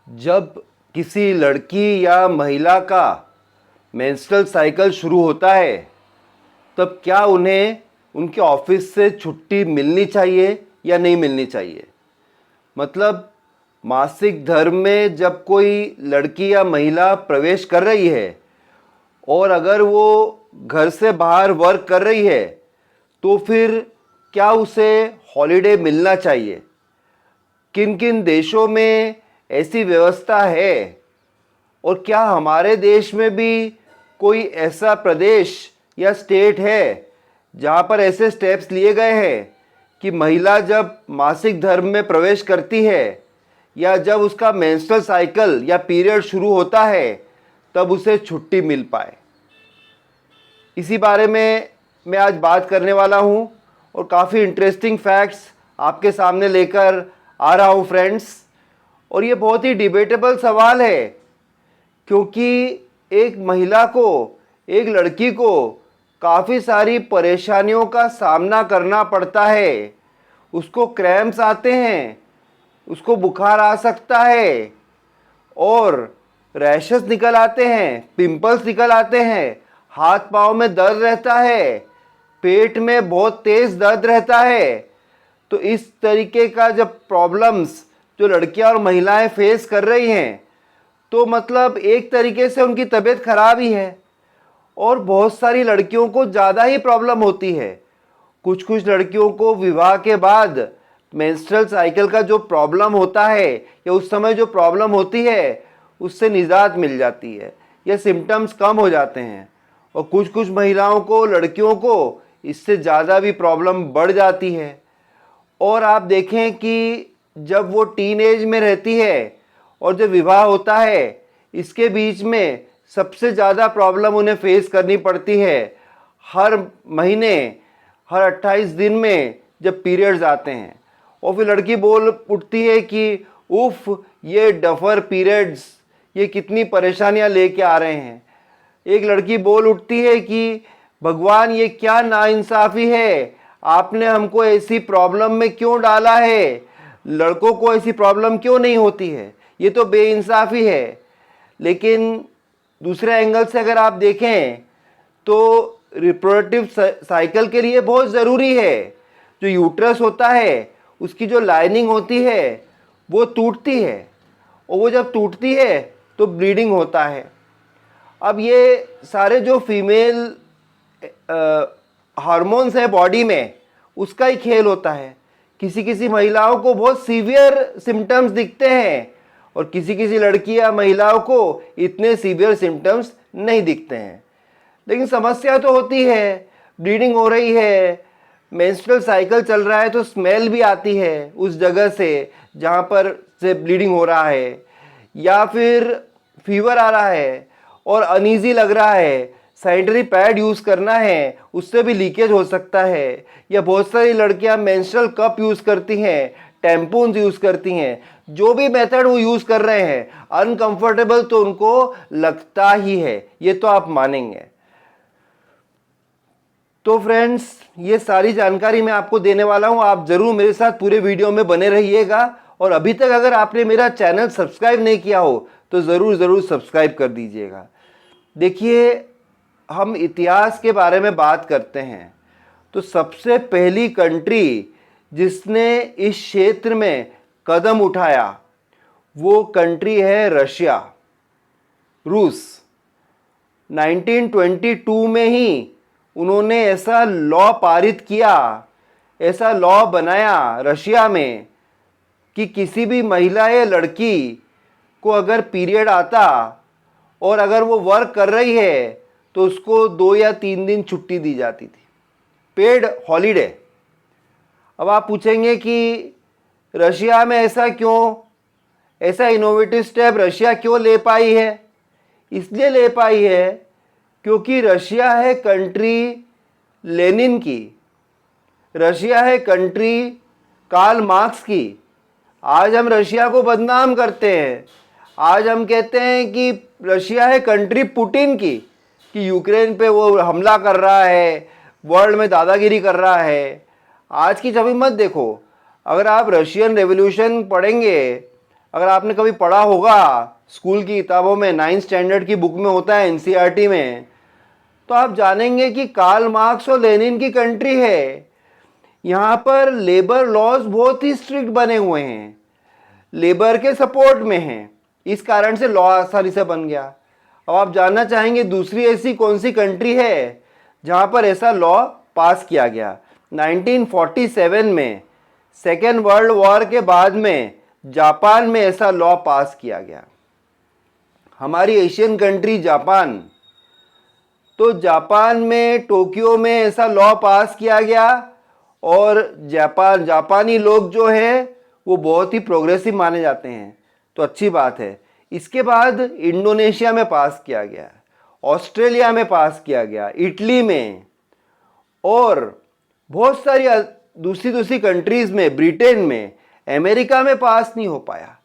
जब किसी लड़की या महिला का मेंस्ट्रुअल साइकिल शुरू होता है तब क्या उन्हें उनके ऑफिस से छुट्टी मिलनी चाहिए या नहीं मिलनी चाहिए। मतलब मासिक धर्म में जब कोई लड़की या महिला प्रवेश कर रही है और अगर वो घर से बाहर वर्क कर रही है तो फिर क्या उसे हॉलिडे मिलना चाहिए। किन किन देशों में ऐसी व्यवस्था है और क्या हमारे देश में भी कोई ऐसा प्रदेश या स्टेट है जहाँ पर ऐसे स्टेप्स लिए गए हैं कि महिला जब मासिक धर्म में प्रवेश करती है या जब उसका मेंस्ट्रुअल साइकिल या पीरियड शुरू होता है तब उसे छुट्टी मिल पाए। इसी बारे में मैं आज बात करने वाला हूँ और काफ़ी इंटरेस्टिंग फैक्ट्स आपके सामने लेकर आ रहा हूँ फ्रेंड्स। और ये बहुत ही डिबेटेबल सवाल है क्योंकि एक महिला को, एक लड़की को काफ़ी सारी परेशानियों का सामना करना पड़ता है। उसको क्रैम्प्स आते हैं, उसको बुखार आ सकता है और रैशेस निकल आते हैं, पिंपल्स निकल आते हैं, हाथ पाँव में दर्द रहता है, पेट में बहुत तेज़ दर्द रहता है। तो इस तरीके का जब प्रॉब्लम्स जो लड़कियां और महिलाएं फेस कर रही हैं तो मतलब एक तरीके से उनकी तबीयत खराब ही है। और बहुत सारी लड़कियों को ज़्यादा ही प्रॉब्लम होती है। कुछ कुछ लड़कियों को विवाह के बाद मेंस्ट्रुअल साइकिल का जो प्रॉब्लम होता है या उस समय जो प्रॉब्लम होती है उससे निजात मिल जाती है या सिम्टम्स कम हो जाते हैं। और कुछ कुछ महिलाओं को, लड़कियों को इससे ज़्यादा भी प्रॉब्लम बढ़ जाती है। और आप देखें कि जब वो टीन एज में रहती है और जब विवाह होता है इसके बीच में सबसे ज़्यादा प्रॉब्लम उन्हें फेस करनी पड़ती है। हर महीने, हर 28 दिन में जब पीरियड्स आते हैं और फिर लड़की बोल उठती है कि उफ, ये डफर पीरियड्स, ये कितनी परेशानियां लेके आ रहे हैं। एक लड़की बोल उठती है कि भगवान, ये क्या नाइंसाफ़ी है, आपने हमको ऐसी प्रॉब्लम में क्यों डाला है, लड़कों को ऐसी प्रॉब्लम क्यों नहीं होती है, ये तो बेइंसाफ़ी है। लेकिन दूसरे एंगल से अगर आप देखें तो रिप्रोडक्टिव साइकिल के लिए बहुत ज़रूरी है। जो यूट्रस होता है उसकी जो लाइनिंग होती है वो टूटती है और वो जब टूटती है तो ब्लीडिंग होता है। अब ये सारे जो फीमेल हार्मोन्स है बॉडी में उसका ही खेल होता है। किसी किसी महिलाओं को बहुत सीवियर सिम्टम्स दिखते हैं और किसी किसी लड़की या महिलाओं को इतने सीवियर सिम्टम्स नहीं दिखते हैं। लेकिन समस्या तो होती है, ब्लीडिंग हो रही है, मेंस्ट्रुअल साइकिल चल रहा है तो स्मेल भी आती है उस जगह से जहाँ पर से ब्लीडिंग हो रहा है, या फिर फीवर आ रहा है और अनईजी लग रहा है, सैनिटरी पैड यूज़ करना है, उससे भी लीकेज हो सकता है। या बहुत सारी लड़कियां मेंस्ट्रुअल कप यूज़ करती हैं, टैम्पून्स यूज़ करती हैं, जो भी मेथड वो यूज़ कर रहे हैं अनकंफर्टेबल तो उनको लगता ही है, ये तो आप मानेंगे। तो फ्रेंड्स, ये सारी जानकारी मैं आपको देने वाला हूँ, आप ज़रूर मेरे साथ पूरे वीडियो में बने रहिएगा। और अभी तक अगर आपने मेरा चैनल सब्सक्राइब नहीं किया हो तो ज़रूर सब्सक्राइब कर दीजिएगा। देखिए, हम इतिहास के बारे में बात करते हैं तो सबसे पहली कंट्री जिसने इस क्षेत्र में कदम उठाया वो कंट्री है रशिया, रूस। 1922 में ही उन्होंने ऐसा लॉ पारित किया, ऐसा लॉ बनाया रशिया में कि किसी भी महिला या लड़की को अगर पीरियड आता और अगर वो वर्क कर रही है तो उसको 2 या 3 दिन छुट्टी दी जाती थी, पेड हॉलीडे। अब आप पूछेंगे कि रशिया में ऐसा क्यों, ऐसा इनोवेटिव स्टेप रशिया क्यों ले पाई है। इसलिए ले पाई है क्योंकि रशिया है कंट्री लेनिन की, रशिया है कंट्री कार्ल मार्क्स की। आज हम रशिया को बदनाम करते हैं, आज हम कहते हैं कि रशिया है कंट्री पुतिन की, कि यूक्रेन पे वो हमला कर रहा है, वर्ल्ड में दादागिरी कर रहा है। आज की छवि मत देखो, अगर आप रशियन रेवोल्यूशन पढ़ेंगे अगर आपने कभी पढ़ा होगा स्कूल की किताबों में, 9th स्टैंडर्ड की बुक में होता है, एनसीईआरटी में, तो आप जानेंगे कि कार्ल मार्क्स और लेनिन की कंट्री है। यहाँ पर लेबर लॉज बहुत ही स्ट्रिक्ट बने हुए हैं, लेबर के सपोर्ट में हैं, इस कारण से लॉ आसानी से बन गया। अब आप जानना चाहेंगे दूसरी ऐसी कौन सी कंट्री है जहाँ पर ऐसा लॉ पास किया गया। 1947 में सेकेंड वर्ल्ड वॉर के बाद में जापान में ऐसा लॉ पास किया गया। हमारी एशियन कंट्री जापान, तो जापान में टोक्यो में ऐसा लॉ पास किया गया और जापानी लोग जो है वो बहुत ही प्रोग्रेसिव माने जाते हैं, तो अच्छी बात है। इसके बाद इंडोनेशिया में पास किया गया, ऑस्ट्रेलिया में पास किया गया, इटली में, और बहुत सारी दूसरी कंट्रीज़ में, ब्रिटेन में, अमेरिका में पास नहीं हो पाया।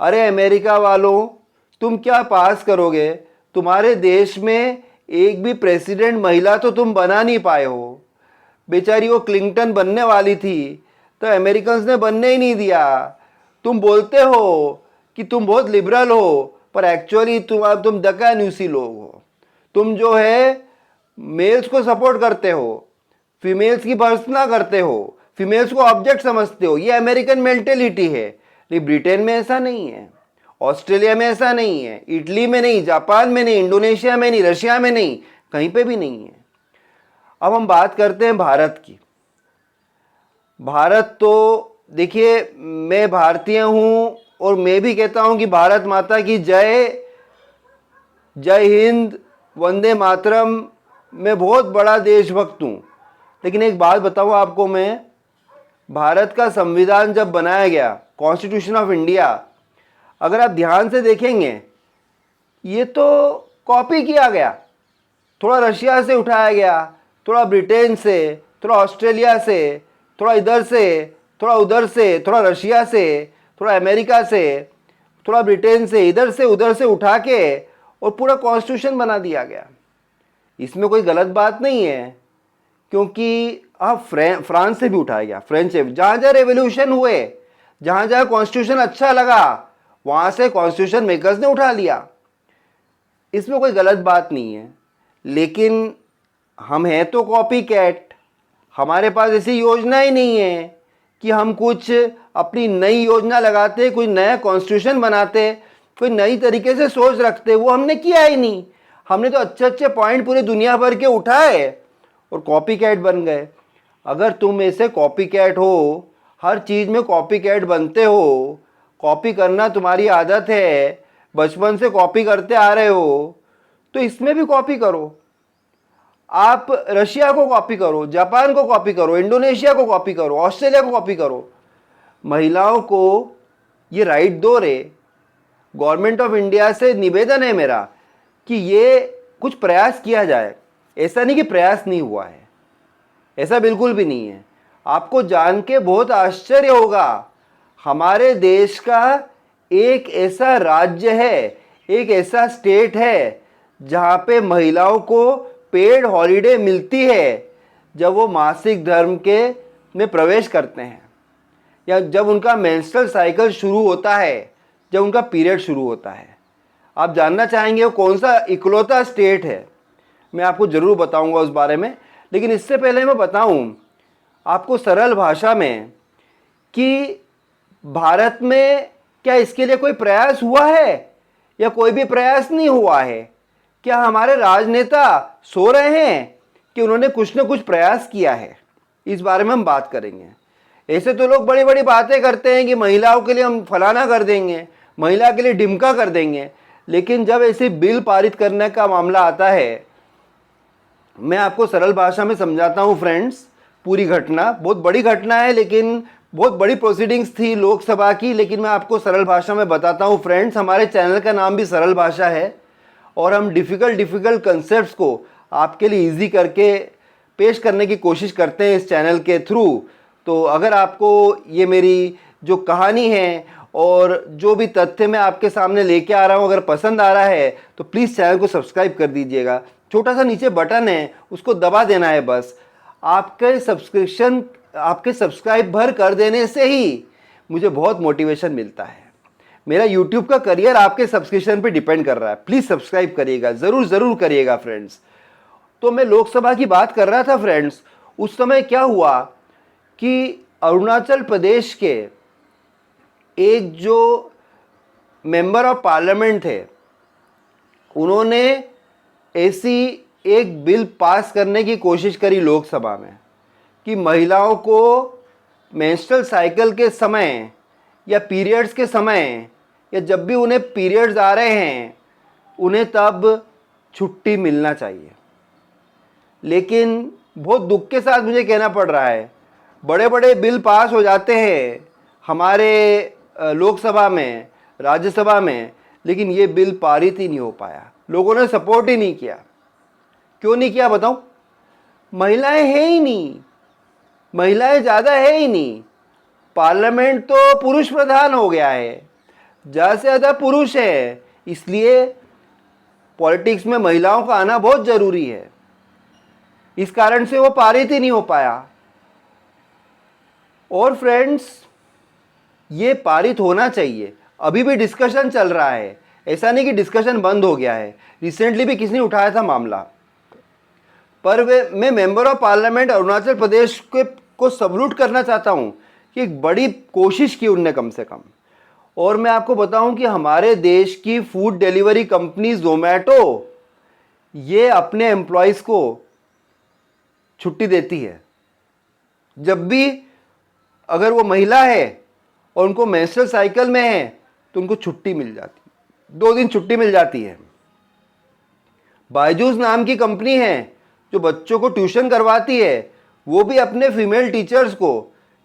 अरे अमेरिका वालों, तुम क्या पास करोगे? तुम्हारे देश में एक भी प्रेसिडेंट महिला तो तुम बना नहीं पाए हो। बेचारी वो क्लिंटन बनने वाली थी तो अमेरिकन्स ने बनने ही नहीं दिया। तुम बोलते हो कि तुम बहुत लिबरल हो, पर एक्चुअली तुम दकान्यूसी लोग हो। तुम जो है मेल्स को सपोर्ट करते हो, फीमेल्स की भर्त्सना करते हो, फीमेल्स को ऑब्जेक्ट समझते हो। ये अमेरिकन मेंटेलिटी है। लेकिन ब्रिटेन में ऐसा नहीं है, ऑस्ट्रेलिया में ऐसा नहीं है, इटली में नहीं, जापान में नहीं, इंडोनेशिया में नहीं, रशिया में नहीं, कहीं पे भी नहीं है। अब हम बात करते हैं भारत की। भारत तो देखिए, मैं भारतीय हूँ और मैं भी कहता हूँ कि भारत माता की जय, जय हिंद, वंदे मातरम। मैं बहुत बड़ा देशभक्त हूँ। लेकिन एक बात बताऊँ आपको मैं, भारत का संविधान जब बनाया गया, कॉन्स्टिट्यूशन ऑफ इंडिया, अगर आप ध्यान से देखेंगे ये तो कॉपी किया गया। थोड़ा रशिया से उठाया गया, थोड़ा ब्रिटेन से, थोड़ा ऑस्ट्रेलिया से, थोड़ा इधर से, थोड़ा उधर से, थोड़ा रशिया से, थोड़ा अमेरिका से, थोड़ा ब्रिटेन से, इधर से उधर से उठा के और पूरा कॉन्स्टिट्यूशन बना दिया गया। इसमें कोई गलत बात नहीं है, क्योंकि फ्रांस से भी उठाया गया, फ्रेंच से। जहाँ जहाँ रेवोल्यूशन हुए, जहाँ जहाँ कॉन्स्टिट्यूशन अच्छा लगा, वहाँ से कॉन्स्टिट्यूशन मेकर्स ने उठा लिया। इसमें कोई गलत बात नहीं है। लेकिन हम हैं तो कॉपी कैट। हमारे पास ऐसी योजना ही नहीं है कि हम कुछ अपनी नई योजना लगाते, कोई नया कॉन्स्टिट्यूशन बनाते, कोई नई तरीके से सोच रखते। वो हमने किया ही नहीं। हमने तो अच्छे अच्छे पॉइंट पूरी दुनिया भर के उठाए और कॉपी कैट बन गए। अगर तुम ऐसे कॉपी कैट हो, हर चीज़ में कॉपी कैट बनते हो, कॉपी करना तुम्हारी आदत है, बचपन से कॉपी करते आ रहे हो, तो इसमें भी कॉपी करो। आप रशिया को कॉपी करो, जापान को कॉपी करो, इंडोनेशिया को कॉपी करो, ऑस्ट्रेलिया को कॉपी करो। महिलाओं को ये राइट दो रे। गवर्नमेंट ऑफ इंडिया से निवेदन है मेरा कि ये कुछ प्रयास किया जाए। ऐसा नहीं कि प्रयास नहीं हुआ है, ऐसा बिल्कुल भी नहीं है। आपको जान के बहुत आश्चर्य होगा, हमारे देश का एक ऐसा राज्य है, एक ऐसा स्टेट है जहाँ पे महिलाओं को पेड हॉलिडे मिलती है जब वो मासिक धर्म के में प्रवेश करते हैं, या जब उनका मेंस्ट्रुअल साइकिल शुरू होता है, जब उनका पीरियड शुरू होता है। आप जानना चाहेंगे वो कौन सा इकलौता स्टेट है? मैं आपको ज़रूर बताऊंगा उस बारे में। लेकिन इससे पहले मैं बताऊं आपको सरल भाषा में कि भारत में क्या इसके लिए कोई प्रयास हुआ है या कोई भी प्रयास नहीं हुआ है? क्या हमारे राजनेता सो रहे हैं कि उन्होंने कुछ न कुछ प्रयास किया है? इस बारे में हम बात करेंगे। ऐसे तो लोग बड़ी बड़ी बातें करते हैं कि महिलाओं के लिए हम फलाना कर देंगे, महिला के लिए ढिमका कर देंगे, लेकिन जब ऐसे बिल पारित करने का मामला आता है, मैं आपको सरल भाषा में समझाता हूँ फ्रेंड्स। पूरी घटना बहुत बड़ी घटना है, लेकिन बहुत बड़ी प्रोसीडिंग्स थी लोकसभा की, लेकिन मैं आपको सरल भाषा में बताता हूँ फ्रेंड्स। हमारे चैनल का नाम भी सरल भाषा है और हम डिफ़िकल्ट कंसेप्ट्स को आपके लिए इजी करके पेश करने की कोशिश करते हैं इस चैनल के थ्रू। तो अगर आपको ये मेरी जो कहानी है और जो भी तथ्य मैं आपके सामने लेके आ रहा हूँ अगर पसंद आ रहा है तो प्लीज़ चैनल को सब्सक्राइब कर दीजिएगा। छोटा सा नीचे बटन है, उसको दबा देना है बस। आपके सब्सक्राइब भर कर देने से ही मुझे बहुत मोटिवेशन मिलता है। मेरा यूट्यूब का करियर आपके सब्सक्रिप्शन पे डिपेंड कर रहा है। प्लीज़ सब्सक्राइब करिएगा, ज़रूर ज़रूर करिएगा फ्रेंड्स। तो मैं लोकसभा की बात कर रहा था फ्रेंड्स। उस समय क्या हुआ कि अरुणाचल प्रदेश के एक जो मेंबर ऑफ पार्लियामेंट थे, उन्होंने ऐसी एक बिल पास करने की कोशिश करी लोकसभा में कि महिलाओं को मेंस्ट्रुअल साइकिल के समय या पीरियड्स के समय या जब भी उन्हें पीरियड्स आ रहे हैं उन्हें तब छुट्टी मिलना चाहिए। लेकिन बहुत दुख के साथ मुझे कहना पड़ रहा है, बड़े बड़े बिल पास हो जाते हैं हमारे लोकसभा में, राज्यसभा में, लेकिन ये बिल पारित ही नहीं हो पाया। लोगों ने सपोर्ट ही नहीं किया। क्यों नहीं किया बताऊं? महिलाएं है ही नहीं, महिलाएं ज़्यादा है ही नहीं। पार्लियामेंट तो पुरुष प्रधान हो गया है, ज़्यादा से ज़्यादा पुरुष है, इसलिए पॉलिटिक्स में महिलाओं का आना बहुत ज़रूरी है। इस कारण से वो पारित ही नहीं हो पाया। और फ्रेंड्स, ये पारित होना चाहिए। अभी भी डिस्कशन चल रहा है, ऐसा नहीं कि डिस्कशन बंद हो गया है। रिसेंटली भी किसी ने उठाया था मामला, पर मैं member of parliament Arunachal Pradesh को सल्यूट करना चाहता हूँ कि एक बड़ी कोशिश की उनने कम से कम। और मैं आपको बताऊं कि हमारे देश की फूड डिलीवरी कंपनी जोमेटो ये अपने एम्प्लॉयज़ को छुट्टी देती है। जब भी अगर वो महिला है और उनको मेंस्ट्रुअल साइकिल में है तो उनको छुट्टी मिल जाती है, 2 दिन छुट्टी मिल जाती है। बायजूस नाम की कंपनी है जो बच्चों को ट्यूशन करवाती है, वो भी अपने फीमेल टीचर्स को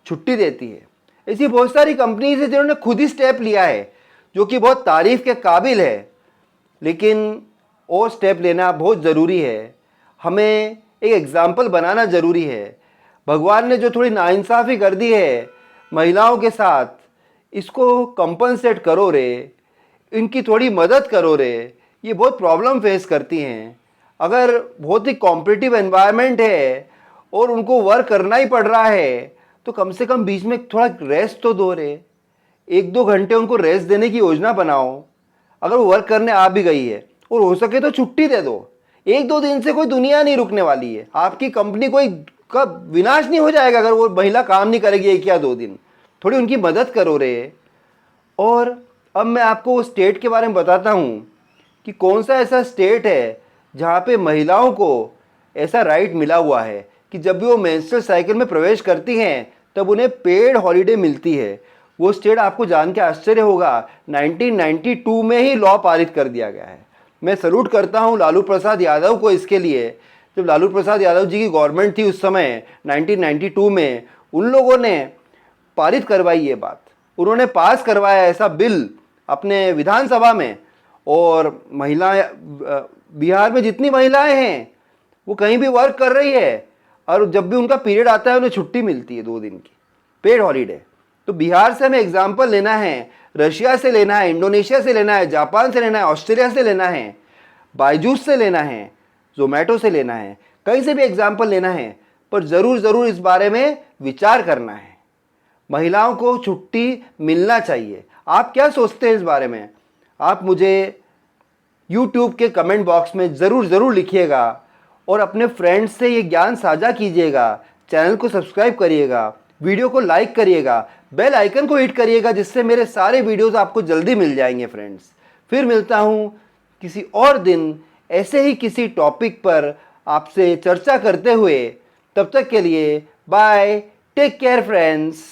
छुट्टी देती है। ऐसी बहुत सारी कंपनीज है जिन्होंने खुद ही स्टेप लिया है, जो कि बहुत तारीफ के काबिल है। लेकिन और स्टेप लेना बहुत ज़रूरी है। हमें एक एग्ज़ाम्पल बनाना ज़रूरी है। भगवान ने जो थोड़ी नाइंसाफ़ी कर दी है महिलाओं के साथ, इसको कंपनसेट करो रे, इनकी थोड़ी मदद करो रे। ये बहुत प्रॉब्लम फेस करती हैं। अगर बहुत ही कॉम्पिटिटिव एनवायरनमेंट है और उनको वर्क करना ही पड़ रहा है तो कम से कम बीच में थोड़ा रेस्ट तो दो रे। 1-2 घंटे उनको रेस्ट देने की योजना बनाओ। अगर वो वर्क करने आ भी गई है और हो सके तो छुट्टी दे दो। 1-2 दिन से कोई दुनिया नहीं रुकने वाली है। आपकी कंपनी कोई का विनाश नहीं हो जाएगा अगर वो महिला काम नहीं करेगी 1 या 2 दिन। थोड़ी उनकी मदद करो रे। और अब मैं आपको वो स्टेट के बारे में बताता हूँ कि कौन सा ऐसा स्टेट है जहाँ पे महिलाओं को ऐसा राइट मिला हुआ है कि जब भी वो मेंस्ट्रुअल साइकिल में प्रवेश करती हैं तब उन्हें पेड हॉलीडे मिलती है। वो स्टेट आपको जान के आश्चर्य होगा, 1992 में ही लॉ पारित कर दिया गया है। मैं सल्यूट करता हूँ लालू प्रसाद यादव को इसके लिए। जब लालू प्रसाद यादव जी की गवर्नमेंट थी उस समय 1992 में, उन लोगों ने पारित करवाई ये बात। उन्होंने पास करवाया ऐसा बिल अपने विधानसभा में। और महिलाएं, बिहार में जितनी महिलाएं हैं वो कहीं भी वर्क कर रही है और जब भी उनका पीरियड आता है उन्हें छुट्टी मिलती है 2 दिन की पेड हॉलीडे। तो बिहार से हमें एग्जाम्पल लेना है, रशिया से लेना है, इंडोनेशिया से लेना है, जापान से लेना है, ऑस्ट्रेलिया से लेना है, बायजूस से लेना है, जोमेटो से लेना है, कहीं से भी एग्जाम्पल लेना है। पर ज़रूर ज़रूर इस बारे में विचार करना है। महिलाओं को छुट्टी मिलना चाहिए। आप क्या सोचते हैं इस बारे में? आप मुझे YouTube के कमेंट बॉक्स में ज़रूर ज़रूर लिखिएगा और अपने फ्रेंड्स से ये ज्ञान साझा कीजिएगा। चैनल को सब्सक्राइब करिएगा, वीडियो को लाइक करिएगा, बेल आइकन को हिट करिएगा, जिससे मेरे सारे वीडियोस आपको जल्दी मिल जाएंगे फ्रेंड्स। फिर मिलता हूँ किसी और दिन ऐसे ही किसी टॉपिक पर आपसे चर्चा करते हुए। तब तक के लिए बाय, टेक केयर फ्रेंड्स।